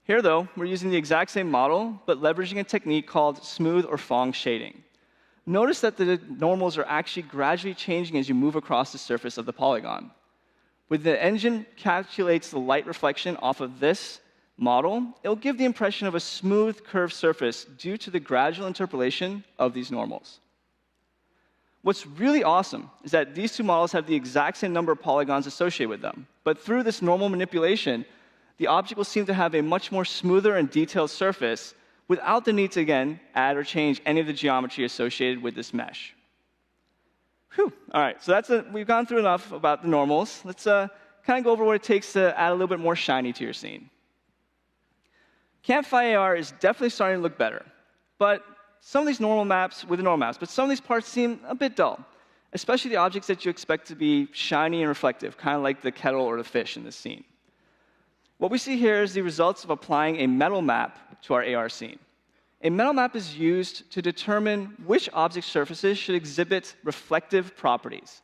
Here, though, we're using the exact same model, but leveraging a technique called smooth or Phong shading. Notice that the normals are actually gradually changing as you move across the surface of the polygon. When the engine calculates the light reflection off of this model, it'll give the impression of a smooth, curved surface due to the gradual interpolation of these normals. What's really awesome is that these two models have the exact same number of polygons associated with them. But through this normal manipulation, the object will seem to have a much more smoother and detailed surface without the need to, again, add or change any of the geometry associated with this mesh. Whew. All right, so we've gone through enough about the normals. Let's kind of go over what it takes to add a little bit more shiny to your scene. Campfire AR is definitely starting to look better, but some of these normal maps, but some of these parts seem a bit dull, especially the objects that you expect to be shiny and reflective, kind of like the kettle or the fish in this scene. What we see here is the results of applying a metal map to our AR scene. A metal map is used to determine which object surfaces should exhibit reflective properties.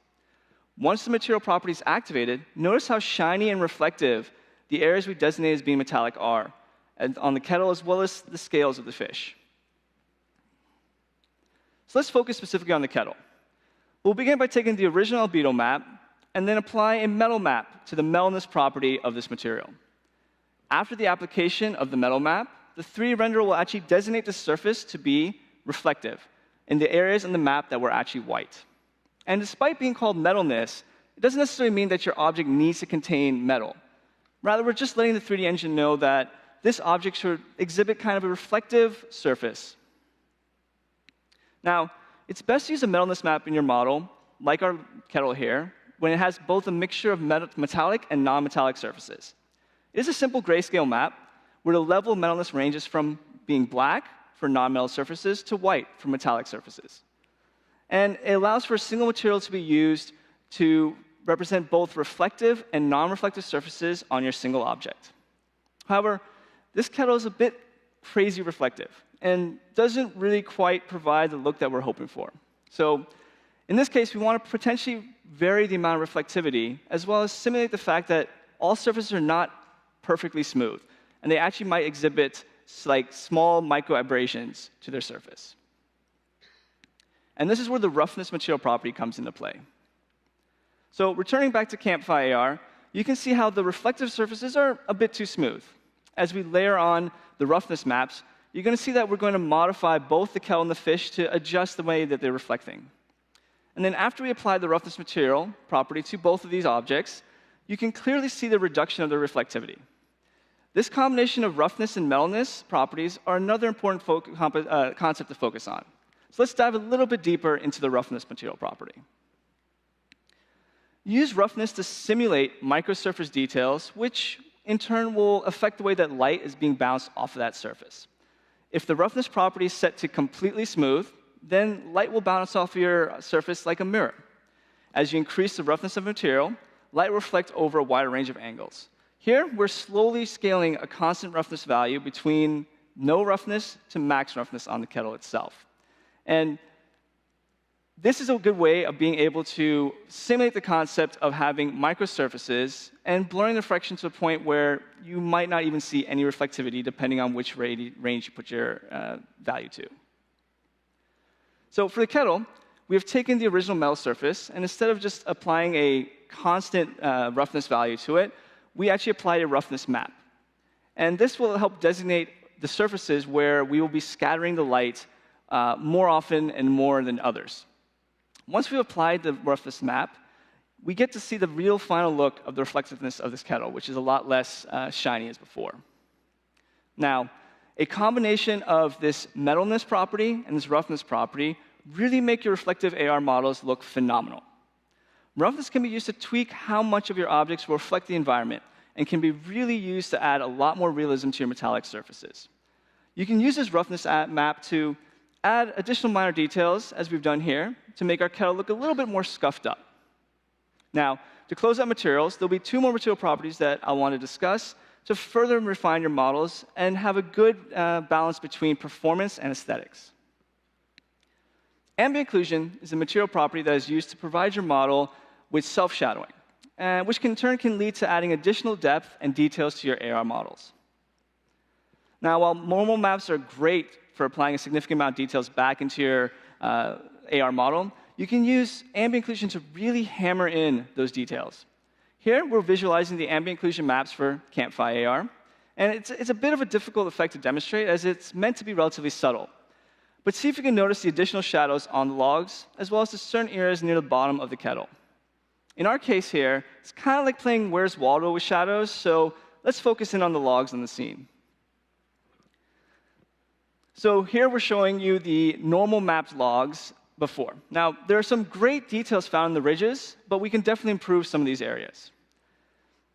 Once the material property is activated, notice how shiny and reflective the areas we designate as being metallic are, and on the kettle as well as the scales of the fish. So let's focus specifically on the kettle. We'll begin by taking the original albedo map and then apply a metal map to the metalness property of this material. After the application of the metal map, the 3D renderer will actually designate the surface to be reflective in the areas in the map that were actually white. And despite being called metalness, it doesn't necessarily mean that your object needs to contain metal. Rather, we're just letting the 3D engine know that this object should exhibit kind of a reflective surface. Now, it's best to use a metalness map in your model, like our kettle here, when it has both a mixture of metallic and non-metallic surfaces. It is a simple grayscale map where the level of metalness ranges from being black for non-metal surfaces to white for metallic surfaces. And it allows for a single material to be used to represent both reflective and non-reflective surfaces on your single object. However, this kettle is a bit crazy reflective and doesn't really quite provide the look that we're hoping for. So in this case, we want to potentially vary the amount of reflectivity as well as simulate the fact that all surfaces are not perfectly smooth, and they actually might exhibit like small micro aberrations to their surface. And this is where the roughness material property comes into play. So returning back to Campfire AR, you can see how the reflective surfaces are a bit too smooth. As we layer on the roughness maps, you're going to see that we're going to modify both the kettle and the fish to adjust the way that they're reflecting. And then after we apply the roughness material property to both of these objects, you can clearly see the reduction of their reflectivity. This combination of roughness and metalness properties are another important concept to focus on. So let's dive a little bit deeper into the roughness material property. Use roughness to simulate microsurface details, which in turn will affect the way that light is being bounced off of that surface. If the roughness property is set to completely smooth, then light will bounce off your surface like a mirror. As you increase the roughness of material, light will reflect over a wider range of angles. Here, we're slowly scaling a constant roughness value between no roughness to max roughness on the kettle itself. And this is a good way of being able to simulate the concept of having microsurfaces and blurring the reflection to a point where you might not even see any reflectivity depending on which range you put your value to. So for the kettle, we have taken the original metal surface, and instead of just applying a constant roughness value to it, we actually applied a roughness map. And this will help designate the surfaces where we will be scattering the light more often and more than others. Once we've applied the roughness map, we get to see the real final look of the reflectiveness of this kettle, which is a lot less shiny as before. Now, a combination of this metalness property and this roughness property really make your reflective AR models look phenomenal. Roughness can be used to tweak how much of your objects will reflect the environment and can be really used to add a lot more realism to your metallic surfaces. You can use this roughness map to add additional minor details, as we've done here, to make our kettle look a little bit more scuffed up. Now, to close out materials, there'll be two more material properties that I want to discuss to further refine your models and have a good balance between performance and aesthetics. Ambient occlusion is a material property that is used to provide your model with self-shadowing, which in turn can lead to adding additional depth and details to your AR models. Now, while normal maps are great for applying a significant amount of details back into your AR model, you can use ambient occlusion to really hammer in those details. Here, we're visualizing the ambient occlusion maps for Campfire AR, and it's a bit of a difficult effect to demonstrate, as it's meant to be relatively subtle. But see if you can notice the additional shadows on the logs, as well as the certain areas near the bottom of the kettle. In our case here, it's kind of like playing Where's Waldo with shadows, so let's focus in on the logs on the scene. So here we're showing you the normal mapped logs before. Now, there are some great details found in the ridges, but we can definitely improve some of these areas.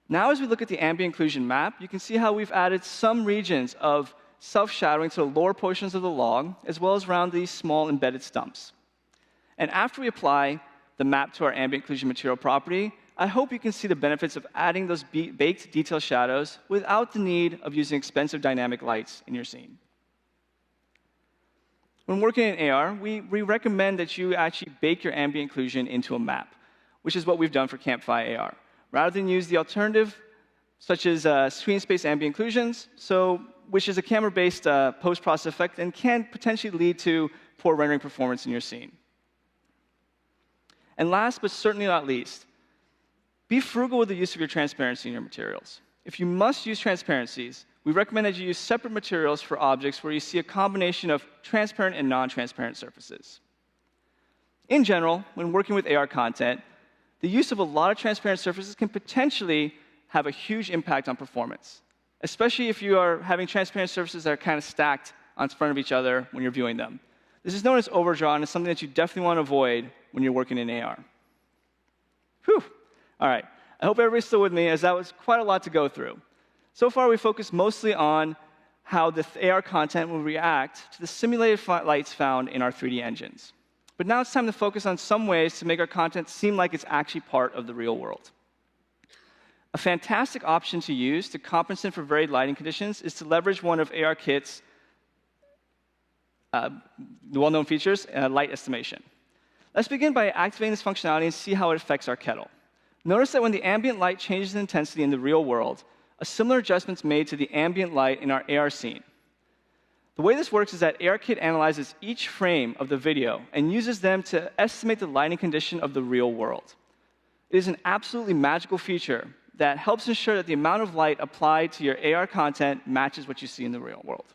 Now, as we look at the ambient occlusion map, you can see how we've added some regions of self-shadowing to the lower portions of the log, as well as around these small embedded stumps. And after we apply the map to our ambient occlusion material property, I hope you can see the benefits of adding those baked detail shadows without the need of using expensive dynamic lights in your scene. When working in AR, we recommend that you actually bake your ambient occlusion into a map, which is what we've done for Campfire AR, rather than use the alternative, such as screen space ambient occlusions, which is a camera-based post-process effect and can potentially lead to poor rendering performance in your scene. And last, but certainly not least, be frugal with the use of your transparency in your materials. If you must use transparencies, we recommend that you use separate materials for objects where you see a combination of transparent and non-transparent surfaces. In general, when working with AR content, the use of a lot of transparent surfaces can potentially have a huge impact on performance, especially if you are having transparent surfaces that are kind of stacked in front of each other when you're viewing them. This is known as overdraw, and it's something that you definitely want to avoid when you're working in AR. Whew. All right. I hope everybody's still with me, as that was quite a lot to go through. So far, we focused mostly on how the AR content will react to the simulated lights found in our 3D engines. But now it's time to focus on some ways to make our content seem like it's actually part of the real world. A fantastic option to use to compensate for varied lighting conditions is to leverage one of ARKit's well-known features, light estimation. Let's begin by activating this functionality and see how it affects our kettle. Notice that when the ambient light changes in intensity in the real world, a similar adjustment is made to the ambient light in our AR scene. The way this works is that ARKit analyzes each frame of the video and uses them to estimate the lighting condition of the real world. It is an absolutely magical feature that helps ensure that the amount of light applied to your AR content matches what you see in the real world.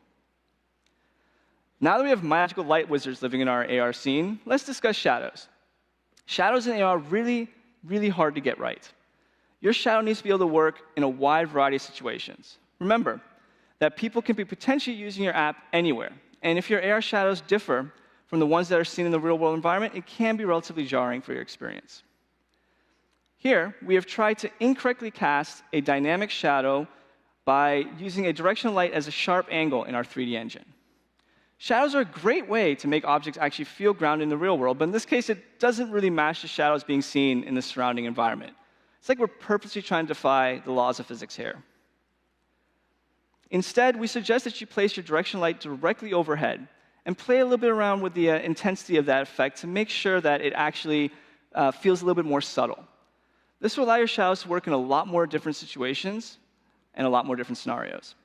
Now that we have magical light wizards living in our AR scene, let's discuss shadows. Shadows in AR are really, really hard to get right. Your shadow needs to be able to work in a wide variety of situations. Remember that people can be potentially using your app anywhere, and if your AR shadows differ from the ones that are seen in the real-world environment, it can be relatively jarring for your experience. Here, we have tried to incorrectly cast a dynamic shadow by using a directional light as a sharp angle in our 3D engine. Shadows are a great way to make objects actually feel grounded in the real world, but in this case, it doesn't really match the shadows being seen in the surrounding environment. It's like we're purposely trying to defy the laws of physics here. Instead, we suggest that you place your directional light directly overhead and play a little bit around with the intensity of that effect to make sure that it actually feels a little bit more subtle. This will allow your shadows to work in a lot more different situations and a lot more different scenarios.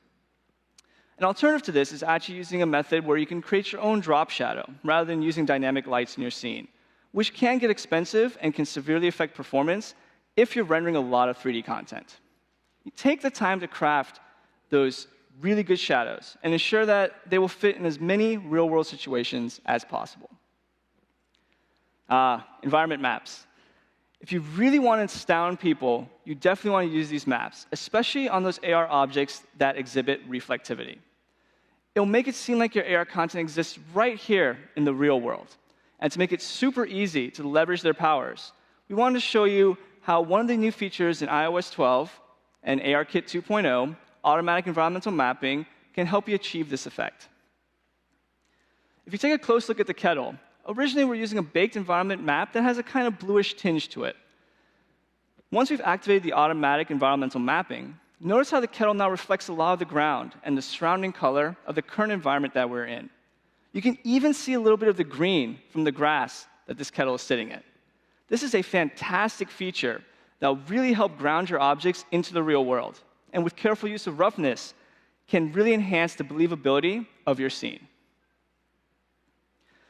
An alternative to this is actually using a method where you can create your own drop shadow rather than using dynamic lights in your scene, which can get expensive and can severely affect performance if you're rendering a lot of 3D content. You take the time to craft those really good shadows and ensure that they will fit in as many real-world situations as possible. Environment maps. If you really want to astound people, you definitely want to use these maps, especially on those AR objects that exhibit reflectivity. It'll make it seem like your AR content exists right here in the real world. And to make it super easy to leverage their powers, we wanted to show you how one of the new features in iOS 12 and ARKit 2.0, automatic environmental mapping, can help you achieve this effect. If you take a close look at the kettle, originally we're using a baked environment map that has a kind of bluish tinge to it. Once we've activated the automatic environmental mapping, notice how the kettle now reflects a lot of the ground and the surrounding color of the current environment that we're in. You can even see a little bit of the green from the grass that this kettle is sitting in. This is a fantastic feature that will really help ground your objects into the real world, and with careful use of roughness, can really enhance the believability of your scene.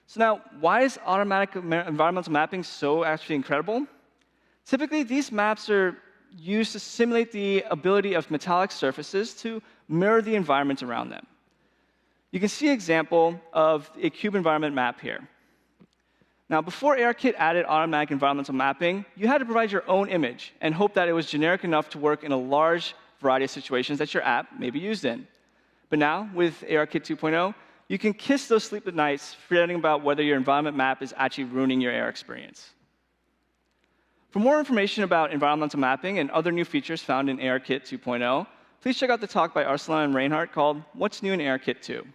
So now, why is automatic environmental mapping so actually incredible? Typically, these maps are used to simulate the ability of metallic surfaces to mirror the environment around them. You can see an example of a cube environment map here. Now, before ARKit added automatic environmental mapping, you had to provide your own image and hope that it was generic enough to work in a large variety of situations that your app may be used in. But now, with ARKit 2.0, you can kiss those sleepless nights forgetting about whether your environment map is actually ruining your AR experience. For more information about environmental mapping and other new features found in ARKit 2.0, please check out the talk by Arsalan and Reinhardt called What's New in ARKit 2?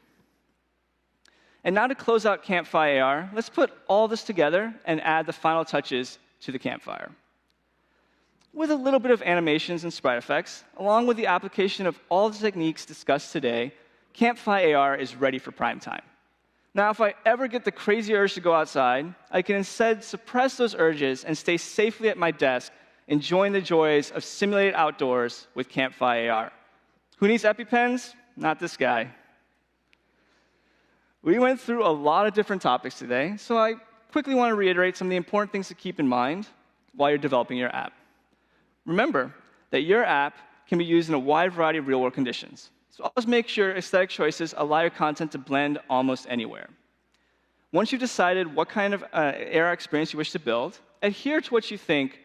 And now to close out Campfire AR, let's put all this together and add the final touches to the campfire. With a little bit of animations and sprite effects, along with the application of all the techniques discussed today, Campfire AR is ready for prime time. Now, if I ever get the crazy urge to go outside, I can instead suppress those urges and stay safely at my desk, enjoying the joys of simulated outdoors with Campfire AR. Who needs EpiPens? Not this guy. We went through a lot of different topics today, so I quickly want to reiterate some of the important things to keep in mind while you're developing your app. Remember that your app can be used in a wide variety of real-world conditions. So always make sure aesthetic choices allow your content to blend almost anywhere. Once you've decided what kind of AR experience you wish to build, adhere to what you think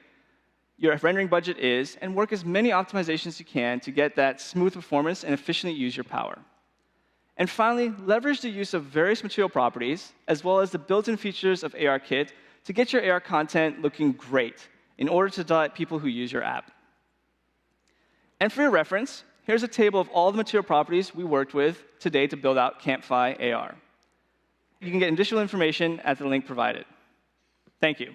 your rendering budget is and work as many optimizations as you can to get that smooth performance and efficiently use your power. And finally, leverage the use of various material properties as well as the built-in features of ARKit to get your AR content looking great in order to delight people who use your app. And for your reference, here's a table of all the material properties we worked with today to build out Campfire AR. You can get additional information at the link provided. Thank you.